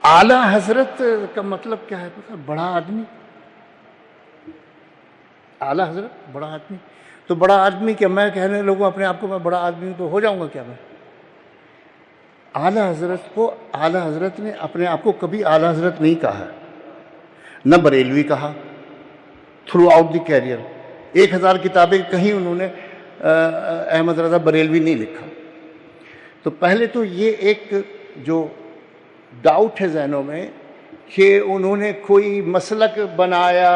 اعلیٰ حضرت کا مطلب کیا ہے پتہ؟ بڑا آدمی. اعلیٰ حضرت بڑا آدمی. تو بڑا آدمی کیا میں کہنے لگوں اپنے آپ کو میں بڑا آدمی ہوں تو ہو جاؤں گا کیا میں؟ اعلیٰ حضرت کو اعلیٰ حضرت نے اپنے آپ کو کبھی اعلیٰ حضرت نہیں کہا، نہ بریلوی کہا تھرو آؤٹ دی کیریئر. 1000 کتابیں کہیں انہوں نے احمد رضا بریلوی نہیں لکھا. تو پہلے تو یہ ایک جو ڈاؤٹ ہے ذہنوں میں کہ انہوں نے کوئی مسلک بنایا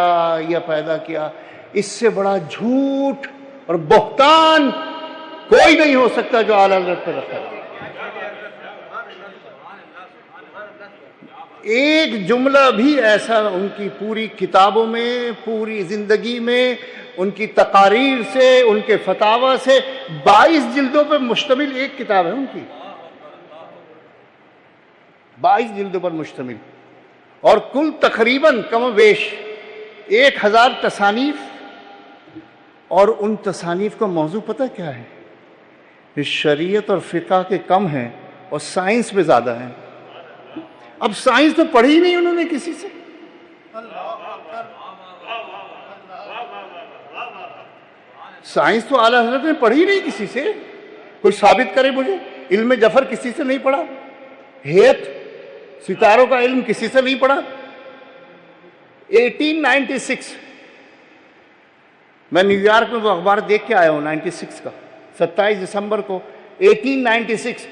یا پیدا کیا، اس سے بڑا جھوٹ اور بہتان کوئی نہیں ہو سکتا جو اعلیٰ حضرت پہ رکھا ہے. ایک جملہ بھی ایسا ان کی پوری کتابوں میں، پوری زندگی میں، ان کی تقاریر سے، ان کے فتاوی سے 22 جلدوں پہ مشتمل ایک کتاب ہے ان کی، 22 جلدوں پر مشتمل، اور کل تقریباً کم و بیش 1000 تصانیف. اور ان تصانیف کا موضوع پتہ کیا ہے؟ شریعت اور فقہ کے کم ہیں اور سائنس پہ زیادہ ہیں. اب سائنس تو پڑھی نہیں انہوں نے کسی سے. سائنس تو اعلیٰ حضرت نے پڑھی نہیں کسی سے. کوئی ثابت کرے مجھے. علم جفر کسی سے نہیں پڑھا، ہیت ستاروں کا علم کسی سے نہیں پڑھا. 1896 میں نیو یارک میں وہ اخبار دیکھ کے آیا ہوں 96 کا 27 دسمبر کو 1896.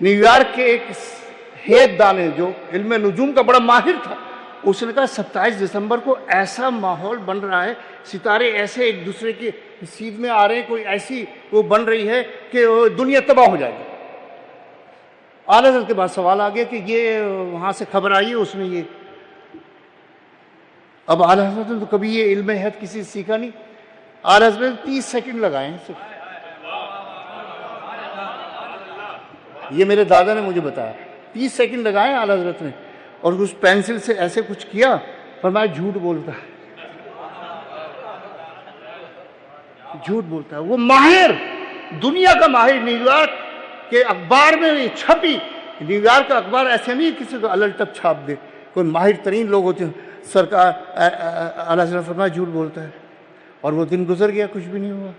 نیو یارک کے ایک ہیت دانے جو علم نجوم کا بڑا ماہر تھا، اس نے کہا 27 دسمبر کو ایسا ماحول بن رہا ہے، ستارے ایسے ایک دوسرے کی سیدھ میں آ رہے ہیں، کوئی ایسی وہ بن رہی ہے کہ دنیا تباہ ہو جائے گی. اعلیٰ حضرت کے بعد سوال آ گیا کہ یہ وہاں سے خبر آئی ہے اس میں یہ. اب اعلیٰ حضرت نے تو کبھی یہ علم ہیت کسی سے سیکھا نہیں. اعلیٰ حضرت نے 30 سیکنڈ لگائے ہیں صرف. یہ میرے دادا نے مجھے بتایا 30 سیکنڈ لگائے اعلیٰ حضرت نے، اور اس پینسل سے ایسے کچھ کیا، فرمایا جھوٹ بولتا ہے، جھوٹ بولتا ہے. وہ ماہر، دنیا کا ماہر، نیو یارک کے اخبار میں چھپی. نیو یارک کا اخبار ایسے نہیں کسی کو الٹ تک چھاپ دے، کوئی ماہر ترین لوگ ہوتے ہیں. سرکار اعلیٰ حضرت فرمایا جھوٹ بولتا ہے، اور وہ دن گزر گیا، کچھ بھی نہیں ہوا.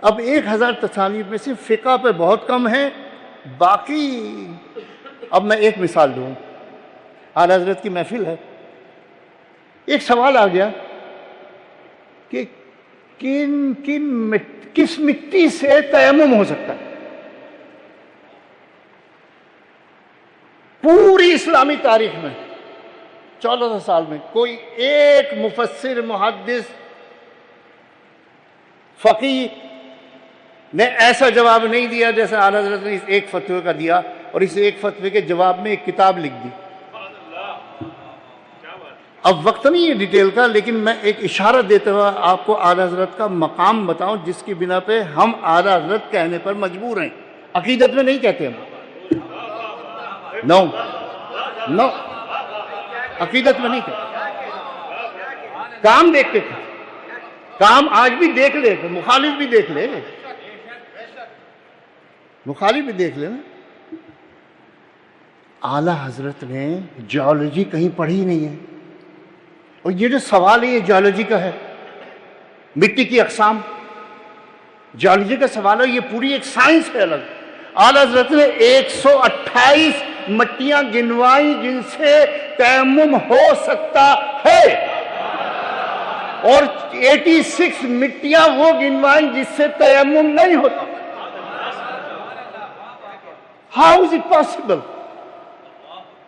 اب 1000 تصانیف میں سے فقہ پہ بہت کم ہیں، باقی اب میں ایک مثال دوں. اعلیٰ حضرت کی محفل ہے، ایک سوال آ گیا کہ کس مٹی سے تیمم ہو سکتا ہے. پوری اسلامی تاریخ میں 1400 سال میں کوئی ایک مفسر، محدث، فقیہ نے ایسا جواب نہیں دیا جیسا اعلیٰ حضرت نے اس ایک فتوے کا دیا، اور اس ایک فتوے کے جواب میں ایک کتاب لکھ دی. اب وقت نہیں ہے ڈیٹیل کا، لیکن میں ایک اشارہ دیتے ہوئے آپ کو اعلیٰ حضرت کا مقام بتاؤں جس کی بنا پہ ہم اعلیٰ حضرت کہنے پر مجبور ہیں. عقیدت میں نہیں کہتے ہم، نو نو، عقیدت میں نہیں کہتے. کام دیکھتے تھے، کام آج بھی دیکھ لے، مخالف بھی دیکھ لے، مخالف بھی دیکھ لے نا. اعلیٰ حضرت نے جیولوجی کہیں پڑھی نہیں ہے، اور یہ جو سوال ہے یہ جیولوجی کا ہے، مٹی کی اقسام، جیولوجی کا سوال ہے، یہ پوری ایک سائنس ہے الگ. اعلیٰ حضرت نے 128 مٹیاں گنوائیں جن سے تیمم ہو سکتا ہے، اور 86 مٹیاں وہ گنوائیں جس سے تیمم نہیں ہوتا. ہاؤ از اٹ پاسبل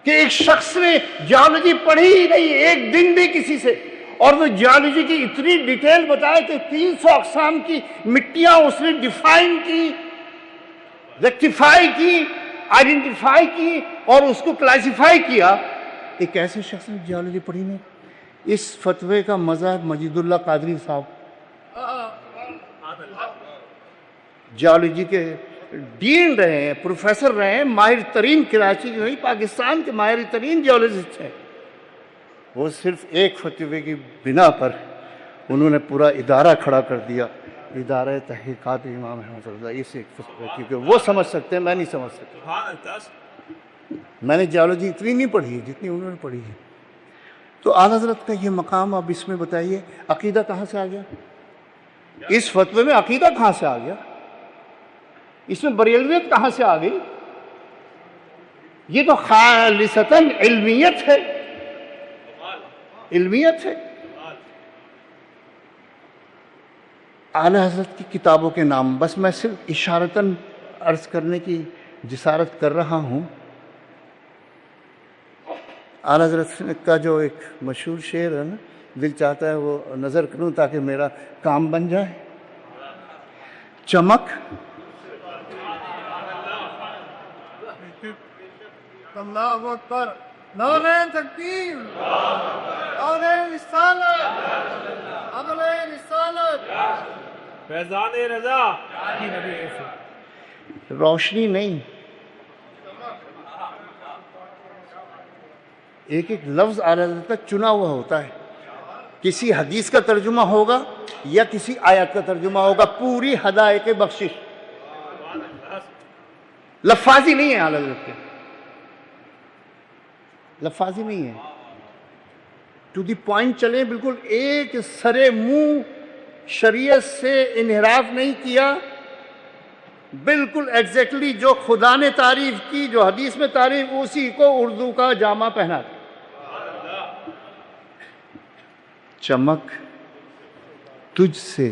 کہ ایک شخص نے جیولوجی پڑھی ہی نہیں ایک دن بھی کسی سے، اور وہ جیولوجی کی اتنی ڈیٹیل بتائے کہ 300 اقسام کی مٹیاں اس نے ڈیفائن کی، ریکٹیفائی کی، آئیڈینٹیفائی کی، اور اس کو کلاسیفائی کیا. ایک ایسے شخص نے جیولوجی پڑھی نہیں. اس فتوے کا مذہب مجید اللہ قادری صاحب جیولوجی کے ڈین رہے ہیں، پروفیسر رہے ہیں، ماہر ترین، کراچی کے نہیں پاکستان کے ماہر ترین جیولوجسٹ ہیں. وہ صرف ایک فتوے کی بنا پر انہوں نے پورا ادارہ کھڑا کر دیا ادارہ تحقیقات امام احمد رضا اللہ، اس کیونکہ وہ سمجھ سکتے ہیں، میں نہیں سمجھ سکتا. میں نے جیولوجی اتنی نہیں پڑھی ہے جتنی انہوں نے پڑھی ہے. تو اعلیٰ حضرت کا یہ مقام اب اس میں بتائیے عقیدہ کہاں سے آ گیا؟ اس فتوے میں عقیدہ کہاں سے آ گیا؟ اس میں بریلویت کہاں سے آ گئی؟ یہ تو خالصتاً علمیت ہے، علمیت ہے. اعلیٰ حضرت کی کتابوں کے نام بس میں صرف اشارتاً عرض کرنے کی جسارت کر رہا ہوں. اعلیٰ حضرت کا جو ایک مشہور شعر ہے نا، دل چاہتا ہے وہ نظر کروں تاکہ میرا کام بن جائے. چمک اللہ اکبر، نعرہ تکبیر، نعرہ رسالت، عدل رسالت، فیضان رضا. روشنی نہیں، ایک ایک لفظ اعلیٰ حضرت کا چنا ہوا ہوتا ہے. کسی حدیث کا ترجمہ ہوگا یا کسی آیت کا ترجمہ ہوگا، پوری ہدایت بخشش. لفاظی نہیں ہے اعلیٰ حضرت کے، لفاظی نہیں ہے. ٹو دی پوائنٹ چلیں، بالکل ایک سرے منہ شریعت سے انحراف نہیں کیا، بالکل ایگزیکٹلی جو خدا نے تعریف کی، جو حدیث میں تعریف، اسی کو اردو کا جامہ پہنا. چمک تجھ سے،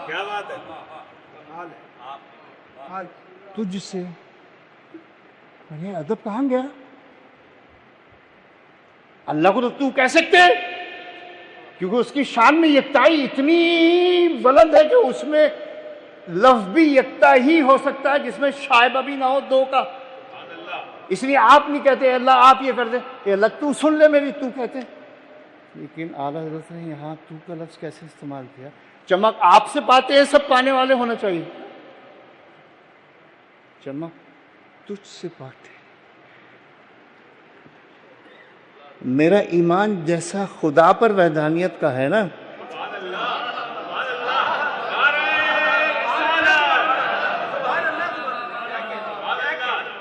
کیا بات ہے، تجھ سے. ارے ادب کہاں گیا؟ اللہ کو تو تو کہہ سکتے ہیں کیونکہ اس کی شان میں یکتائی اتنی بلند ہے کہ اس میں لفظ بھی یکتا ہی ہو سکتا ہے جس میں شائبہ بھی نہ ہو دو کا. اس لیے آپ نہیں کہتے اللہ آپ یہ کر دے، اے اللہ تو سن لے میری، تو کہتے. لیکن اعلیٰ حضرت نے یہاں تو کا لفظ کیسے استعمال کیا؟ چمک آپ سے پاتے ہیں سب پانے والے ہونا چاہیے. چمک تجھ سے پاتے. میرا ایمان جیسا خدا پر وحدانیت کا ہے نا،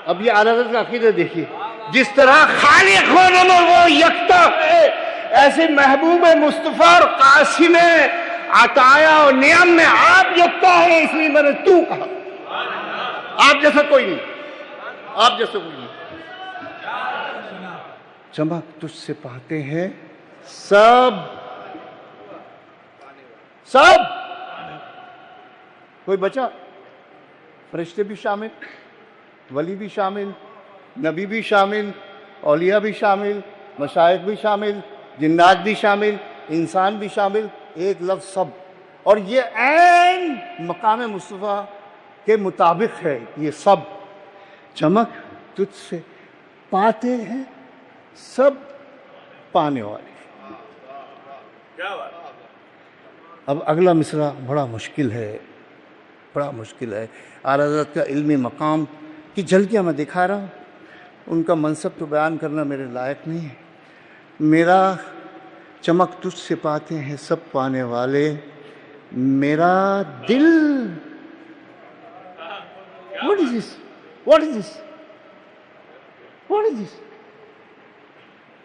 اب یہ اعلیٰ حضرت کا عقیدہ دیکھیے، جس طرح خالق ہونے میں وہ یکتا ہے، ایسے محبوب مصطفیٰ اور قاسم عطایا اور نعم میں آپ یکتا ہے. اس لیے میں نے تو کہا. آپ جیسا کوئی نہیں، آپ جیسا کوئی نہیں. چمک تجھ سے پاتے ہیں سب، سب. کوئی بچا؟ فرشتے بھی شامل، ولی بھی شامل، نبی بھی شامل، اولیاء بھی شامل، مشائخ بھی شامل، جنات بھی شامل، انسان بھی شامل. ایک لفظ سب. اور یہ عین مقام مصطفیٰ کے مطابق ہے یہ سب. چمک تجھ سے پاتے ہیں سب پانے والے. کیا بات. اب اگلا مصرع بڑا مشکل ہے، بڑا مشکل ہے. اعلیٰ حضرت کا علمی مقام کی جھلکیاں میں دکھا رہا ہوں، ان کا منصب تو بیان کرنا میرے لائق نہیں ہے. میرا چمک تجھ سے پاتے ہیں سب پانے والے، میرا دل. What is this? What is this? What is this?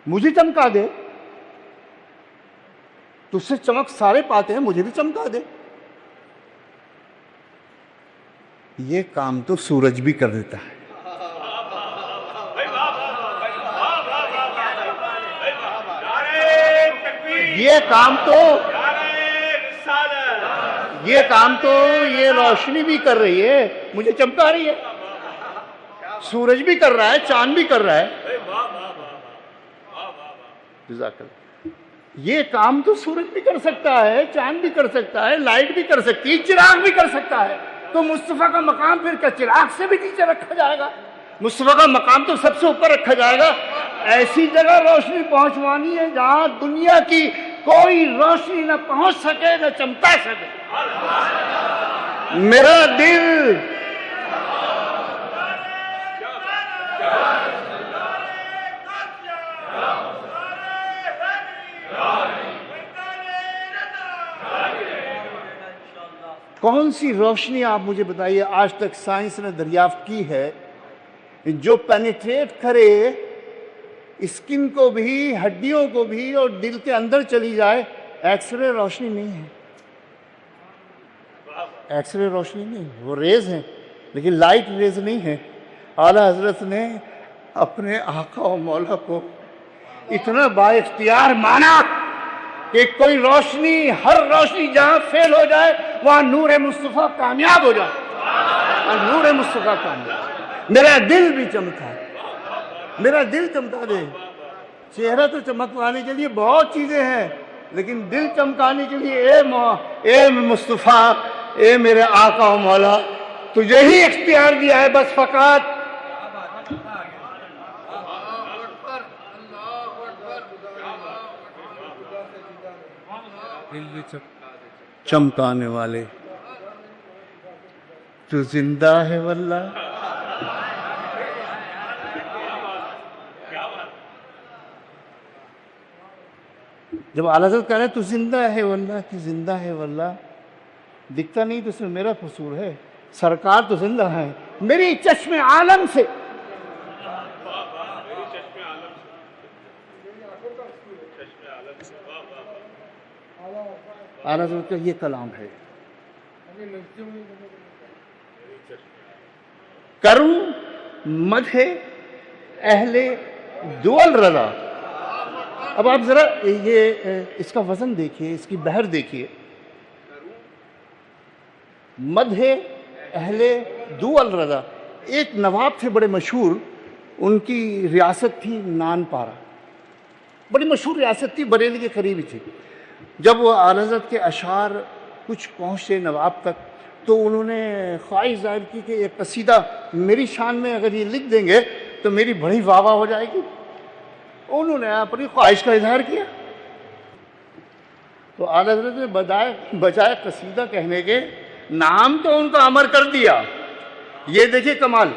مجھے چمکا دے. تجھ سے چمک سارے پاتے ہیں، مجھے بھی چمکا دے. یہ کام تو سورج بھی کر دیتا ہے. یہ کام تو یہ روشنی بھی کر رہی ہے، مجھے چمکا رہی ہے. سورج بھی کر رہا ہے، چاند بھی کر رہا ہے. جزاک اللہ. یہ کام تو سورج بھی کر سکتا ہے، چاند بھی کر سکتا ہے، لائٹ بھی کر سکتی ہے، چراغ بھی کر سکتا ہے. تو مصطفیٰ کا مقام پھر کیا چراغ سے بھی نیچے رکھا جائے گا؟ مصطفیٰ کا مقام تو سب سے اوپر رکھا جائے گا. ایسی جگہ روشنی پہنچوانی ہے جہاں دنیا کی کوئی روشنی نہ پہنچ سکے، نہ چمکا سکے. میرا دل کون سی روشنی آپ مجھے بتائیے آج تک سائنس نے دریافت کی ہے جو پینیٹریٹ کرے اسکن کو بھی، ہڈیوں کو بھی، اور دل کے اندر چلی جائے؟ ایکس رے روشنی نہیں ہے، ایکس رے روشنی نہیں، وہ ریز ہیں لیکن لائٹ ریز نہیں ہے۔ اعلیٰ حضرت نے اپنے آقا و مولا کو اتنا با اختیار مانا کہ کوئی روشنی، ہر روشنی جہاں فیل ہو جائے وہاں نور مصطفیٰ کامیاب ہو جائے، اور نور مصطفیٰ کامیاب۔ میرا دل بھی چمکا، میرا دل چمکا دے۔ چہرہ تو چمکانے کے لیے بہت چیزیں ہیں، لیکن دل چمکانے کے لیے اے مصطفیٰ، اے میرے آقا و مولا، تجھے ہی اختیار دیا ہے بس فقط۔ چمکانے والے تو زندہ ہے واللہ۔ جب اعلیٰ حضرت کہہ رہے ہیں تو زندہ ہے واللہ، کہ زندہ ہے واللہ، دکھتا نہیں تو اس میں میرا قصور ہے، سرکار تو زندہ ہے میری چشم عالم سے۔ اعلیٰ حضرت کا یہ کلام ہے، کروں مدح اہل دول رضا۔ اب آپ ذرا یہ اس کا وزن دیکھیے، اس کی بحر دیکھیے۔ مدح اہل دول رضا، ایک نواب تھے بڑے مشہور، ان کی ریاست تھی نان پارا، بڑی مشہور ریاست تھی، بریلی کے قریب ہی تھی۔ جب وہ اعلیٰ حضرت کے اشعار کچھ پہنچے نواب تک تو انہوں نے خواہش ظاہر کی کہ ایک قصیدہ میری شان میں اگر یہ لکھ دیں گے تو میری بڑی واہ واہ ہو جائے گی۔ انہوں نے اپنی خواہش کا اظہار کیا، تو اعلیٰ حضرت نے بجائے قصیدہ کہنے کے نام تو ان کا امر کر دیا۔ یہ دیکھیے کمال،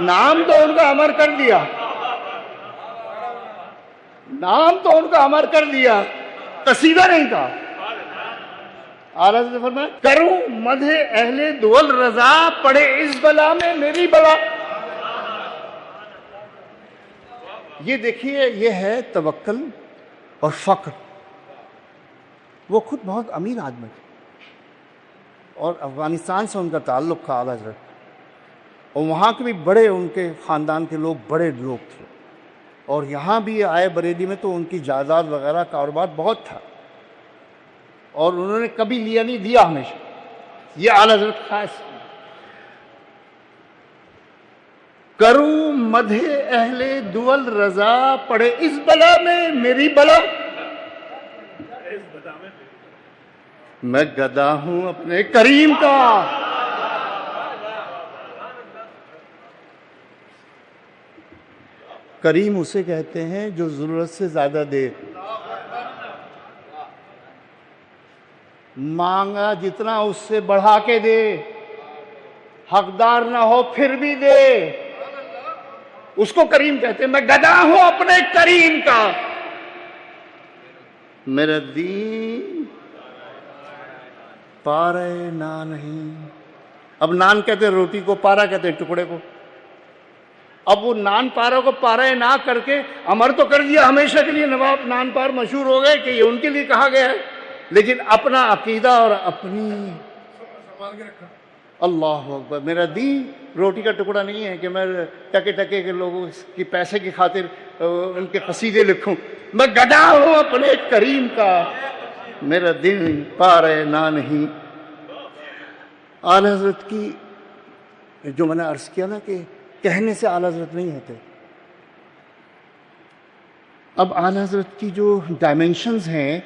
نام تو ان کا امر کر دیا، نام تو ان کا امر کر دیا، قصیدہ نہیں تھا۔ اعلیٰ حضرت نے فرمایا کروں مدح اہل دول رضا، پڑے اس بلا میں میری بلا۔ یہ دیکھیے، یہ ہے توکل اور فقر۔ وہ خود بہت امیر آدمی تھے اور افغانستان سے ان کا تعلق تھا اعلیٰ حضرت، اور وہاں کے بھی بڑے، ان کے خاندان کے لوگ بڑے لوگ تھے، اور یہاں بھی آئے بریلی میں تو ان کی جائیداد وغیرہ کاروبار بہت تھا، اور انہوں نے کبھی لیا نہیں، دیا ہمیشہ۔ یہ اعلیٰ حضرت خاص کروں مدح اہل دول رضا، پڑے اس بلا میں میری بلا۔ میں گدا ہوں اپنے کریم کا، کریم اسے کہتے ہیں جو ضرورت سے زیادہ دے، مانگا جتنا اس سے بڑھا کے دے، حقدار نہ ہو پھر بھی دے، اس کو کریم کہتے ہیں۔ میں گدا ہوں اپنے کریم کا، میرا دین پارے نا نہیں۔ اب نان کہتے ہیں روٹی کو، پارا کہتے ہیں ٹکڑے کو۔ اب وہ نان پارا کو پارے نہ کر کے امر تو کر دیا ہمیشہ کے لیے، نواب نان پار مشہور ہو گئے کہ یہ ان کے لیے کہا گیا ہے، لیکن اپنا عقیدہ اور اپنی اللہ اکبر، میرا دین روٹی کا ٹکڑا نہیں ہے کہ میں ٹکے ٹکے کے لوگوں کی پیسے کی خاطر ان کے قصیدے لکھوں۔ میں گدا ہوں اپنے کریم کا، میرا دل پارے نہ نہیں۔ اعلیٰ حضرت کی جو میں نے عرض کیا نا کہ کہنے سے اعلیٰ حضرت نہیں ہوتے، اب اعلیٰ حضرت کی جو ڈائمینشنز ہیں،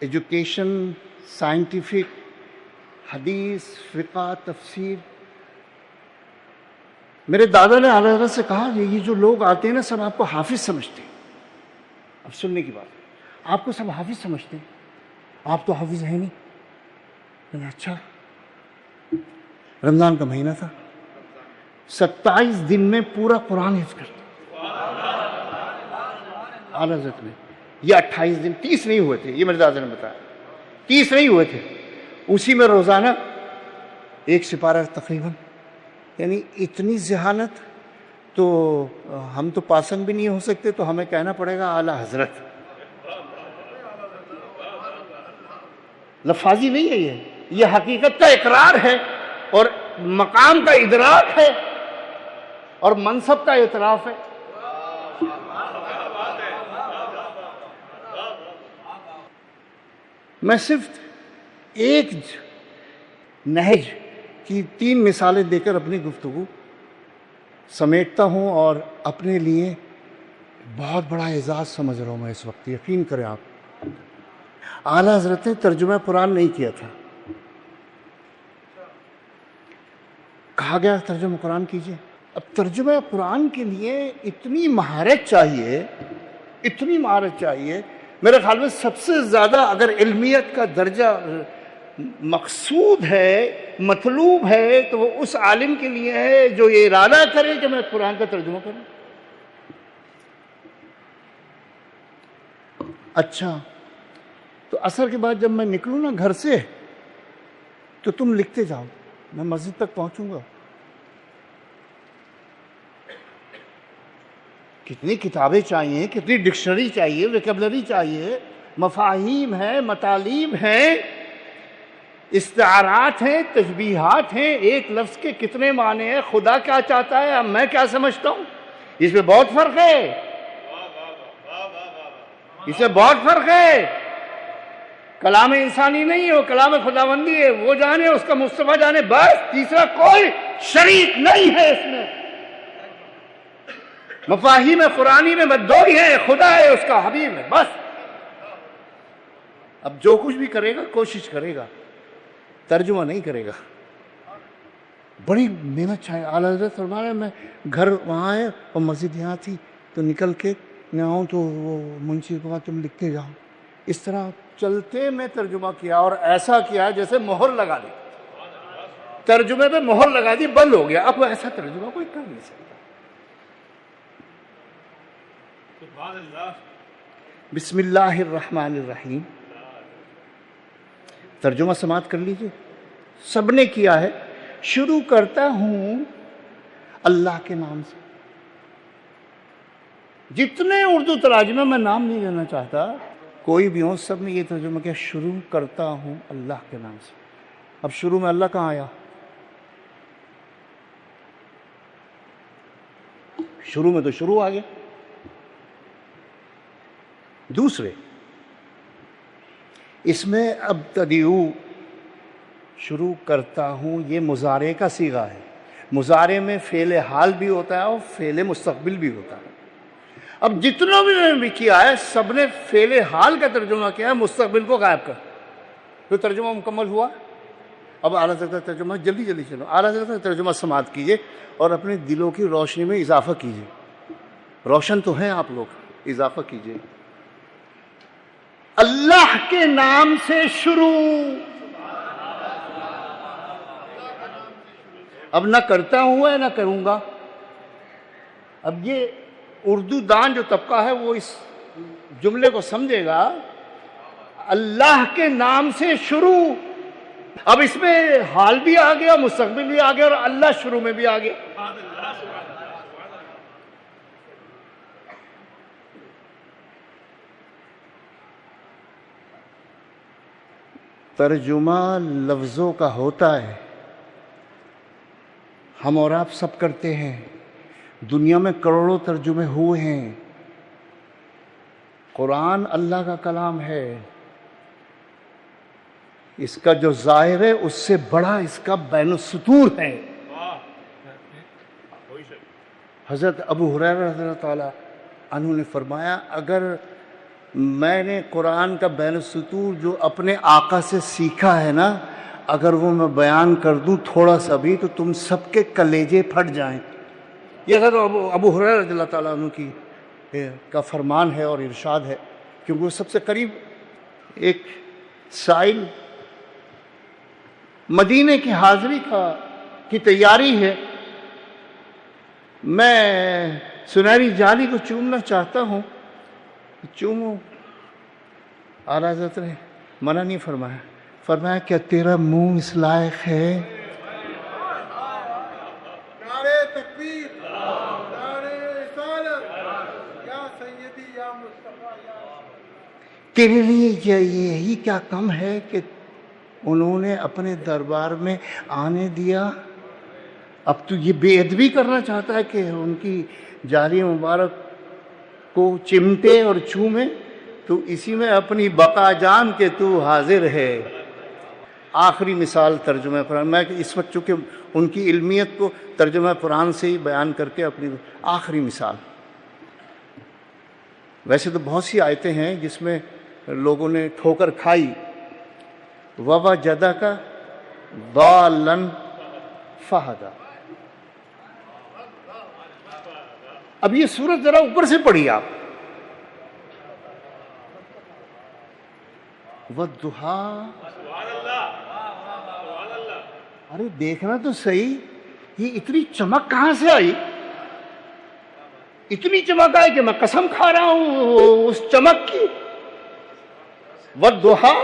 ایجوکیشن، سائنٹیفک، حدیث، فقہ، تفسیر۔ میرے دادا نے اعلیٰ حضرت سے کہا یہ جو لوگ آتے ہیں نا سب آپ کو حافظ سمجھتے ہیں۔ اب سننے کی بات، آپ کو سب حافظ سمجھتے ہیں، آپ تو حافظ ہیں نہیں۔ اچھا، رمضان کا مہینہ تھا، 27 دن میں پورا قرآن حفظ کرتے اعلیٰ حضرت نے۔ یہ 28 دن، 30 نہیں ہوئے تھے، یہ میرے دادا نے بتایا، 30 نہیں ہوئے تھے، اسی میں روزانہ ایک سپارہ تقریباً، یعنی اتنی ذہانت تو ہم تو پاسنگ بھی نہیں ہو سکتے، تو ہمیں کہنا پڑے گا اعلیٰ حضرت. لفاظی نہیں ہے یہ حقیقت کا اقرار ہے اور مقام کا ادراک ہے اور منصب کا اعتراف ہے. میں صرف ایک نہج کی 3 مثالیں دے کر اپنی گفتگو سمیٹتا ہوں اور اپنے لیے بہت بڑا اعزاز سمجھ رہا ہوں میں اس وقت. یقین کریں آپ، اعلیٰ حضرت نے ترجمہ قرآن نہیں کیا تھا. کہا گیا ترجمہ قرآن کیجئے. اب ترجمہ قرآن کے لیے اتنی مہارت چاہیے، اتنی مہارت چاہیے. میرے خیال میں سب سے زیادہ اگر علمیت کا درجہ مقصود ہے، مطلوب ہے، تو وہ اس عالم کے لیے ہے جو یہ ارادہ کرے کہ میں قرآن کا ترجمہ کروں. اچھا، تو عصر کے بعد جب میں نکلوں نا گھر سے تو تم لکھتے جاؤ، میں مسجد تک پہنچوں گا. کتنی کتابیں چاہیے، کتنی ڈکشنری چاہیے، ویکیبلری چاہیے، مفاہیم ہیں، مطالب ہیں، استعارات ہیں، تشبیہات ہیں. ایک لفظ کے کتنے معنی ہیں، خدا کیا چاہتا ہے، اب میں کیا سمجھتا ہوں، اس میں بہت فرق ہے. اس میں بہت فرق ہے. کلام انسانی نہیں ہے، وہ کلام خداوندی ہے. وہ جانے، اس کا مصطفیٰ جانے، بس تیسرا کوئی شریک نہیں ہے اس میں. مفاہیم قرآنی میں دو ہی ہیں، خدا ہے، اس کا حبیب ہے، بس. اب جو کچھ بھی کرے گا کوشش کرے گا، ترجمہ نہیں کرے گا. بڑی محنت چاہیے. اعلیٰ حضرت فرما رہے ہیں میں گھر وہاں ہے اور مسجد یہاں تھی، تو نکل کے میں آؤں تو وہ منشی کو کہا تم لکھتے جاؤ. اس طرح چلتے میں ترجمہ کیا اور ایسا کیا جیسے مہر لگا دی. ترجمے پہ مہر لگا دی، بند ہو گیا. اب ایسا ترجمہ کوئی کر نہیں سکتا. بسم اللہ الرحمن الرحیم. ترجمہ سماعت کر لیجئے. سب نے کیا ہے. شروع کرتا ہوں اللہ کے نام سے. جتنے اردو تراجمے میں نام نہیں لینا چاہتا، کوئی بھی ہو، سب نے یہ ترجمہ کیا، شروع کرتا ہوں اللہ کے نام سے. اب شروع میں اللہ کہاں آیا؟ شروع میں تو شروع آ گیا. دوسرے اس میں ابتدیو، شروع کرتا ہوں، یہ مضارع کا صیغہ ہے. مضارع میں فعل حال بھی ہوتا ہے اور فعل مستقبل بھی ہوتا ہے. اب جتنوں بھی کیا ہے سب نے فعل حال کا ترجمہ کیا ہے، مستقبل کو غائب کر. تو ترجمہ مکمل ہوا. اب اعلیٰ حضرت کا ترجمہ جلدی جلدی چلو. اعلیٰ حضرت کا ترجمہ سماعت کیجئے اور اپنے دلوں کی روشنی میں اضافہ کیجئے. روشن تو ہیں آپ لوگ، اضافہ کیجئے. اللہ کے نام سے شروع. اب نہ کرتا ہوا ہے نہ کروں گا. اب یہ اردو دان جو طبقہ ہے وہ اس جملے کو سمجھے گا. اللہ کے نام سے شروع. اب اس میں حال بھی آ گیا، مستقبل بھی آ گیا اور اللہ شروع میں بھی آ گیا. ترجمہ لفظوں کا ہوتا ہے. ہم اور آپ سب کرتے ہیں. دنیا میں کروڑوں ترجمے ہوئے ہیں. قرآن اللہ کا کلام ہے. اس کا جو ظاہر ہے اس سے بڑا اس کا بین السطور ہے. حضرت ابو ہریرہ رضی اللہ تعالیٰ عنہ نے فرمایا، اگر میں نے قرآن کا بین السطور جو اپنے آقا سے سیکھا ہے نا، اگر وہ میں بیان کر دوں تھوڑا سا بھی، تو تم سب کے کلیجے پھٹ جائیں. یہ حضرت ابو ہریرہ رضی اللہ تعالیٰ عنہ کا فرمان ہے اور ارشاد ہے، کیونکہ وہ سب سے قریب. ایک سائل مدینے کی حاضری کی تیاری ہے. میں سنہری جالی کو چومنا چاہتا ہوں، چومو. اعلیٰ حضرت نے منع نہیں فرمایا. فرمایا کیا تیرا منہ اس لائق ہے؟ تکبیر نعرہ رسالت یا سیدی یا مصطفیٰ یا تیرے لیے یہی کیا کم ہے کہ انہوں نے اپنے دربار میں آنے دیا، اب تو یہ بے ادبی کرنا چاہتا ہے کہ ان کی جاری مبارک کو چمٹے اور چومے، تو اسی میں اپنی بقا جان کے تو حاضر ہے۔ آخری مثال ترجمہ قرآن، میں اس وقت چونکہ ان کی علمیت کو ترجمہ قرآن سے ہی بیان کر کے اپنی آخری مثال، ویسے تو بہت سی آیتیں ہیں جس میں لوگوں نے ٹھوکر کھائی، وَوَجَدَكَ ضَالًّا فَہَدَىٰ۔ اب یہ سورت ذرا اوپر سے پڑھی آپ، وَالضُّحَىٰ، ارے دیکھنا تو صحیح، یہ اتنی چمک کہاں سے آئی؟ اتنی چمک آئی کہ میں قسم کھا رہا ہوں اس چمک کی۔ وَالضُّحَىٰ،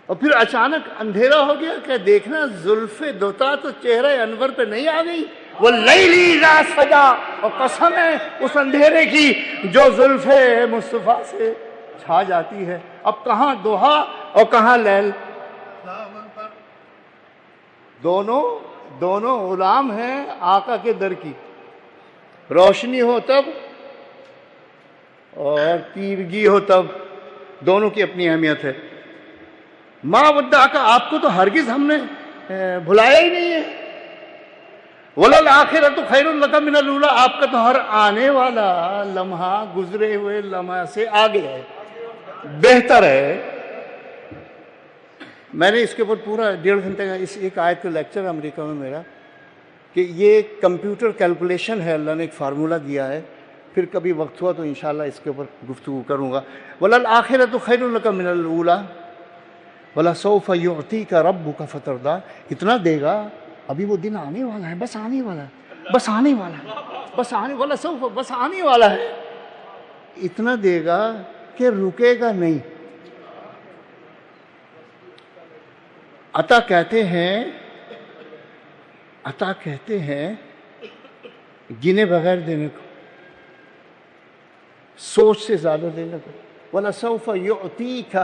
اور پھر اچانک اندھیرا ہو گیا کہ دیکھنا زلف دوتا تو چہرہ انور پہ نہیں آ گئی، وَاللَّيْلِ اِذَا سَجَىٰ، اور قسم ہے اس اندھیرے کی جو زلف مصطفیٰ سے چھا جاتی ہے۔ اب کہاں دوحا اور کہاں لیل، دونوں غلام ہیں آقا کے در کی، روشنی ہو تب اور تیرگی ہو تب، دونوں کی اپنی اہمیت ہے۔ ماں ودعک، آپ کو تو ہرگز ہم نے بھلایا ہی نہیں ہے۔ وَلَلْآخِرَةُ خَيْرٌ لَكَ مِنَ الْأُولَىٰ، آپ کا تو ہر آنے والا لمحہ گزرے ہوئے لمحہ سے آگے ہے، بہتر ہے۔ میں نے اس کے اوپر پورا 1.5 گھنٹے کا اس ایک آیت کا لیکچر امریکہ میں میرا، کہ یہ کمپیوٹر کیلکولیشن ہے، اللہ نے ایک فارمولہ دیا ہے، پھر کبھی وقت ہوا تو انشاءاللہ اس کے اوپر گفتگو کروں گا۔ وَلَلْآخِرَةُ خَيْرٌ لَكَ مِنَ الْأُولَىٰ وَلَسَوْفَ يُعْطِيكَ رَبُّكَ فَتَرْضَىٰ، اتنا دے گا، ابھی وہ دن آنے والا ہے، بس آنے والا ہے، بس آنے والا ہے، بس آنے والا، سوف بس آنے والا ہے، اتنا دے گا کہ رکے گا نہیں۔ عطا کہتے ہیں گنے بغیر دینے کو، سوچ سے زیادہ دینے کو۔ وَلَسَوْفَ يُعْطِيكَ،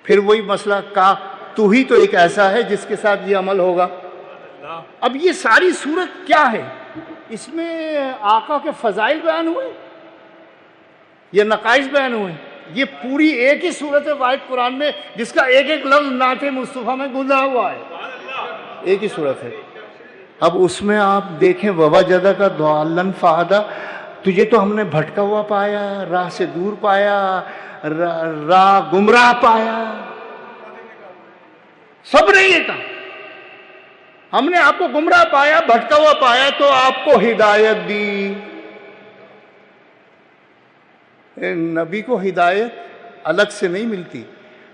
پھر وہی مسئلہ کا تو ہی تو ایک ایسا ہے جس کے ساتھ یہ عمل ہوگا۔ اب یہ ساری صورت کیا ہے؟ اس میں آقا کے فضائل بیان ہوئے یا نقائص بیان ہوئے؟ یہ پوری ایک ہی صورت ہے واحد قرآن میں جس کا ایک ایک لفظ نعت مصطفیٰ میں گنجا ہوا ہے، ایک ہی صورت ہے۔ اب اس میں آپ دیکھیں وَوَجَدَكَ ضَالًّا فَہَدَىٰ، تجھے تو ہم نے بھٹکا ہوا پایا، راہ سے دور پایا، راہ گمراہ پایا، سب نہیں یہ کہا، ہم نے آپ کو گمراہ پایا، بھٹکا ہوا پایا تو آپ کو ہدایت دی۔ نبی کو ہدایت الگ سے نہیں ملتی،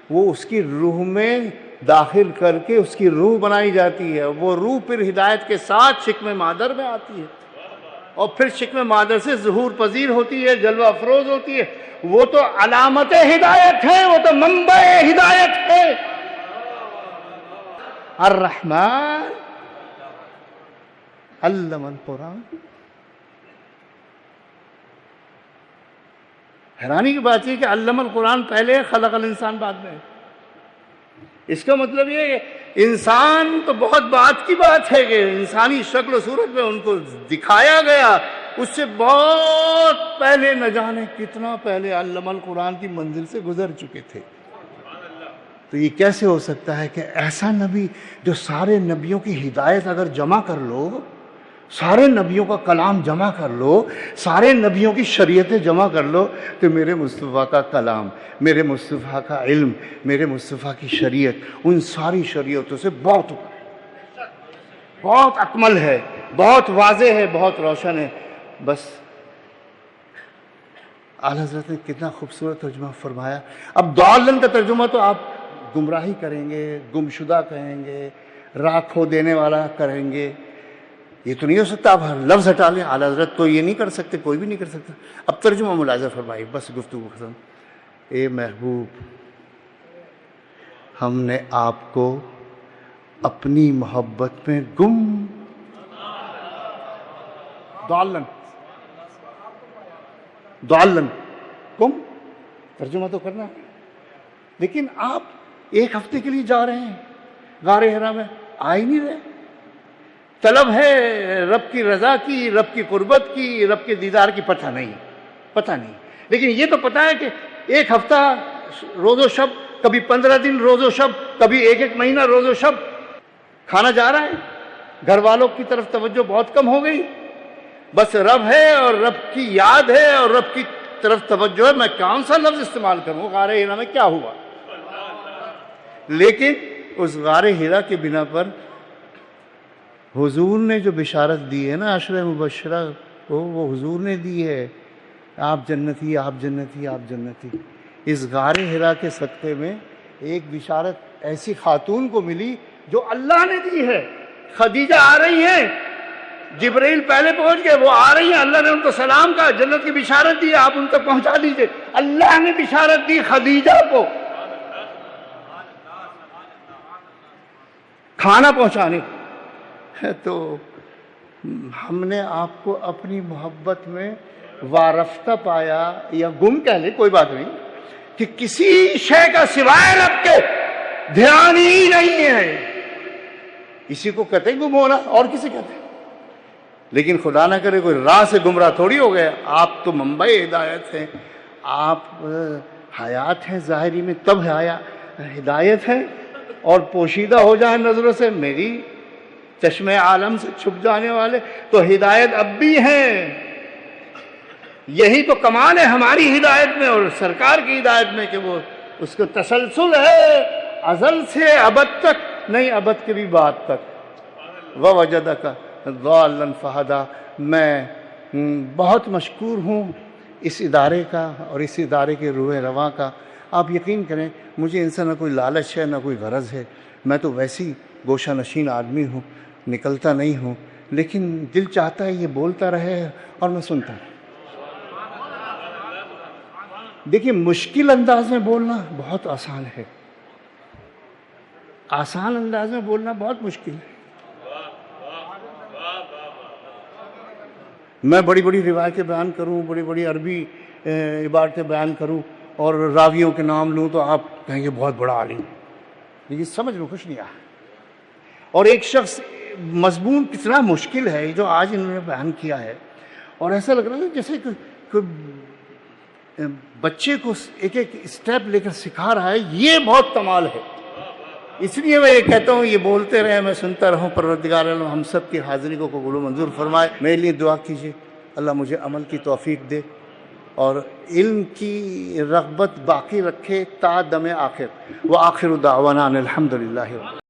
وہ اس کی روح میں داخل کر کے اس کی روح بنائی جاتی ہے، وہ روح پھر ہدایت کے ساتھ شکم مادر میں آتی ہے، اور پھر شکم مادر سے ظہور پذیر ہوتی ہے، جلوہ افروز ہوتی ہے۔ وہ تو علامت ہدایت ہے، وہ تو منبع ہدایت ہے۔ الرحمن علم القرآن، حیرانی کی بات یہ کہ علم القرآن پہلے، خلق الانسان بعد میں۔ اس کا مطلب یہ ہے کہ انسان تو بہت بات کی بات ہے کہ انسانی شکل و صورت میں ان کو دکھایا گیا، اس سے بہت پہلے نہ جانے کتنا پہلے علم القرآن کی منزل سے گزر چکے تھے۔ تو یہ کیسے ہو سکتا ہے کہ ایسا نبی جو سارے نبیوں کی ہدایت اگر جمع کر لو، سارے نبیوں کا کلام جمع کر لو، سارے نبیوں کی شریعتیں جمع کر لو، تو میرے مصطفیٰ کا کلام، میرے مصطفیٰ کا علم، میرے مصطفیٰ کی شریعت ان ساری شریعتوں سے بہت اوپر، بہت اکمل ہے، بہت واضح ہے، بہت روشن ہے۔ بس اعلیٰ حضرت نے کتنا خوبصورت ترجمہ فرمایا۔ اب ضالن کا ترجمہ تو آپ گمراہی کریں گے، گمشدہ کہیں گے، راہ کھو دینے والا کریں گے، یہ تو نہیں ہو سکتا۔ آپ ہر لفظ ہٹا لیں، اعلیٰ حضرت تو یہ نہیں کر سکتے، کوئی بھی نہیں کر سکتا۔ اب ترجمہ ملاحظہ فرمائیے، بس گفتگو ختم۔ اے محبوب، ہم نے آپ کو اپنی محبت میں گم ضالن ضالن گم ترجمہ تو کرنا ہے. لیکن آپ ایک ہفتے کے لیے جا رہے ہیں غار حرا میں, آ ہی نہیں رہے. طلب ہے رب کی رضا کی, رب کی قربت کی, رب کے دیدار کی, پتہ نہیں. لیکن یہ تو پتہ ہے کہ ایک ہفتہ روز و شب, کبھی 15 دن روز و شب, کبھی ایک مہینہ روز و شب کھانا جا رہا ہے. گھر والوں کی طرف توجہ بہت کم ہو گئی. بس رب ہے اور رب کی یاد ہے اور رب کی طرف توجہ ہے. میں کون سا لفظ استعمال کروں؟ غار حرا میں کیا ہوا؟ لیکن اس غار حرا کے بنا پر حضور نے جو بشارت دی ہے نا عشر مبشرہ کو, وہ حضور نے دی ہے, آپ جنتی, آپ جنتی, آپ جنتی. اس غار حرا کے صدقے میں ایک بشارت ایسی خاتون کو ملی جو اللہ نے دی ہے. خدیجہ آ رہی ہیں, جبرائیل پہلے پہنچ گئے, وہ آ رہی ہیں, اللہ نے ان کو سلام کہا, جنت کی بشارت دی, آپ ان تک پہنچا دیجئے. اللہ نے بشارت دی خدیجہ کو کھانا پہنچانے. تو ہم نے آپ کو اپنی محبت میں وارفتہ پایا, یا گم کہہ لیں, کوئی بات نہیں, کہ کسی شے کا سوائے رب کے دھیان ہی نہیں ہے. اسی کو کہتے ہیں گم ہونا, اور کسی کہتے ہیں. لیکن خدا نہ کرے کوئی راہ سے گمراہ تھوڑی ہو گیا. آپ تو منبع ہدایت ہیں, آپ حیات ہیں ظاہری میں, تب ہدایت ہے. اور پوشیدہ ہو جائیں نظروں سے, میری چشم عالم سے چھپ جانے والے, تو ہدایت اب بھی ہیں. یہی تو کمال ہے ہماری ہدایت میں اور سرکار کی ہدایت میں, کہ وہ اس کا تسلسل ہے ازل سے ابد تک, نہیں ابد کے بھی بعد تک. وَوَجَدَكَ ضَالًّا فَهَدَىٰ. میں بہت مشکور ہوں اس ادارے کا اور اس ادارے کے روح رواں کا. آپ یقین کریں, مجھے ان سے نہ کوئی لالچ ہے نہ کوئی غرض ہے. میں تو ویسی گوشہ نشین آدمی ہوں, نکلتا نہیں ہوں, لیکن دل چاہتا ہے یہ بولتا رہے اور میں سنتا رہوں. دیکھیے, مشکل انداز میں بولنا بہت آسان ہے, آسان انداز میں بولنا بہت مشکل ہے. میں بڑی بڑی روایتیں بیان کروں, بڑی بڑی عربی عبارتیں بیان کروں اور راویوں کے نام لوں تو آپ کہیں گے بہت بڑا عالم, لیکن سمجھ میں کچھ نہیں آیا. اور ایک شخص, مضمون کتنا مشکل ہے جو آج انہوں نے بیان کیا ہے, اور ایسا لگ رہا ہے جیسے کہ بچے کو ایک ایک اسٹیپ لے کر سکھا رہا ہے. یہ بہت کمال ہے. اس لیے میں یہ کہتا ہوں, یہ بولتے رہے, میں سنتا رہوں. پروردگار عالم ہم سب کی حاضری کو قبول و منظور فرمائے. میرے لیے دعا کیجیے, اللہ مجھے عمل کی توفیق دے اور علم کی رغبت باقی رکھے تا دم آخر. وآخر دعوانا ان الحمدللہ.